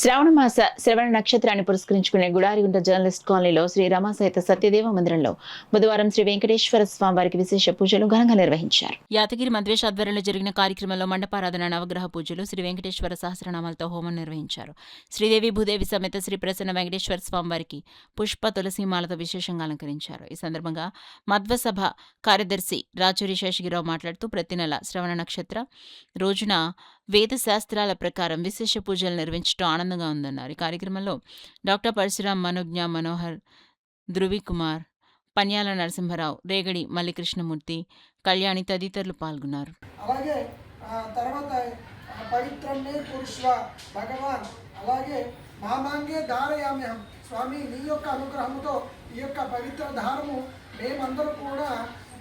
శ్రావణ శ్రవణ నక్షత్రాన్ని పురస్కరించుకునే గుడారిగుంట జర్నలిస్ట్ కాలనీలో శ్రీ రమాసహిత సత్యదేవ మందిరంలో బుధవారం శ్రీ వెంకటేశ్వర స్వామి వారికి విశేష పూజలు ఘనంగా నిర్వహించారు. యాదగిరి మంత్రేష్ ఆధ్వర్యంలో జరిగిన కార్యక్రమంలో మండపారాధన, నవగ్రహ పూజలు, శ్రీ వెంకటేశ్వర సహస్రనామాలతో హోమం నిర్వహించారు. శ్రీదేవి భూదేవి సమేత శ్రీ ప్రసన్న వెంకటేశ్వర స్వామి వారికి పుష్ప తులసీమాలతో విశేషంగా అలంకరించారు. ఈ సందర్భంగా మధ్వసభ కార్యదర్శి రాచూరి శేషగిరావు మాట్లాడుతూ ప్రతి నెల శ్రవణ నక్షత్ర రోజున వేద శాస్త్రాల ప్రకారం విశేష పూజలు నిర్వహించడం ఆనందంగా ఉందన్నారు. ఈ కార్యక్రమంలో డాక్టర్ పరశురాం, మనోజ్ఞ, మనోహర్, ధృవికుమార్, పన్యాల నరసింహరావు, రేగడి మల్లికృష్ణమూర్తి, కళ్యాణి తదితరులు పాల్గొన్నారు. అలాగే తర్వాత పవిత్రమే పురుష్వ భగవాన్, అలాగే మామాంగే ధారయామ్యహం, స్వామి నీ యొక్క అనుగ్రహంతో ఈ యొక్క పవిత్ర ధారము మేమందరూ కూడా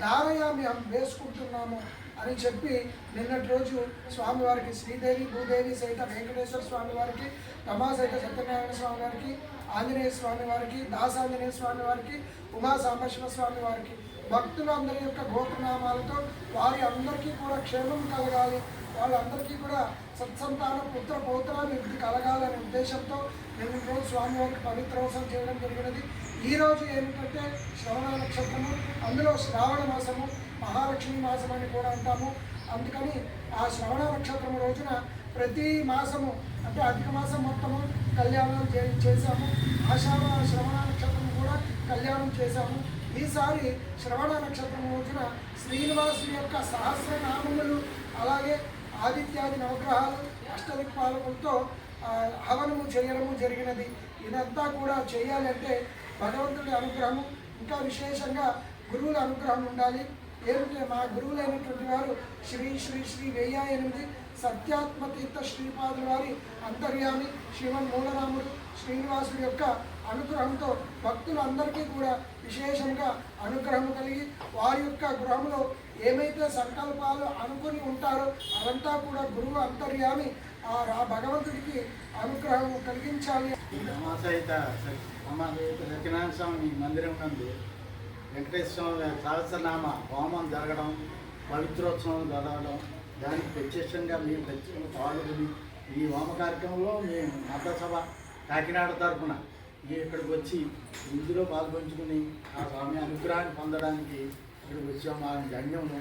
ధారయామ్యహం వేసుకుంటున్నాము అని చెప్పి నిన్నటి రోజు స్వామివారికి శ్రీదేవి భూదేవి సహిత వెంకటేశ్వర స్వామి వారికి, రమా సహిత సత్యనారాయణ స్వామి వారికి, ఆంజనేయ స్వామి వారికి, దాసాంజనేయ స్వామి వారికి, ఉమా సాంబశివ స్వామి వారికి భక్తులందరి యొక్క గోత్రనామాలతో వారి అందరికీ కూడా క్షేమం కలగాలి, వాళ్ళందరికీ కూడా సత్సంతాన పుత్ర పౌత్రాభివృద్ధి కలగాలనే ఉద్దేశంతో నిన్న రోజు స్వామివారికి పవిత్రోత్సవం చేయడం జరిగినది. ఈరోజు ఏమిటంటే శ్రవణ నక్షత్రము, అందులో శ్రావణ మాసము, మహాలక్ష్మి మాసం అని కూడా అంటాము. అందుకని ఆ శ్రవణ నక్షత్రం రోజున ప్రతి మాసము అంటే అధిక మాసం మొత్తము కళ్యాణం చేశాము. ఆషాఢ శ్రవణ నక్షత్రం కూడా కళ్యాణం చేశాము. ఈసారి శ్రవణ నక్షత్రం రోజున శ్రీనివాసుని యొక్క సహస్రనామములు, అలాగే ఆదిత్యాది నవగ్రహాలు, అష్టదిక్పాలకులతో హవనము చేయడము జరిగినది. ఇదంతా కూడా చేయాలంటే భగవంతుడి అనుగ్రహము, ఇంకా విశేషంగా గురువుల అనుగ్రహం ఉండాలి. ఏమిటంటే మా గురువులైనటువంటి వారు శ్రీ శ్రీ శ్రీ 1008 సత్యాత్మతీర్థ శ్రీపాదుల వారి అంతర్యామి శ్రీమన్ మూలరాముడు శ్రీనివాసుడి యొక్క అనుగ్రహంతో భక్తులందరికీ కూడా విశేషంగా అనుగ్రహం కలిగి వారి యొక్క గృహంలో ఏమైతే సంకల్పాలు అనుకుని ఉంటారో అదంతా కూడా గురువు అంతర్యామి ఆ భగవంతుడికి అనుగ్రహం కలిగించాలి. సత్యనారాయణ స్వామి మందిరం నందు వెంకటేశ్వర సహస్రనామ హోమం జరగడం, పవిత్రోత్సవం జరగడం, దానికి ప్రత్యక్షంగా మేము ప్రత్యేకంగా పాల్గొని ఈ హోమ కార్యక్రమంలో మేము మతసభ కాకినాడ తరఫున ఇక్కడికి వచ్చి ఇందులో పాల్గొంచుకుని ఆ స్వామి అనుగ్రహాన్ని పొందడానికి ఇక్కడికి వచ్చాము. ఆ ధన్యము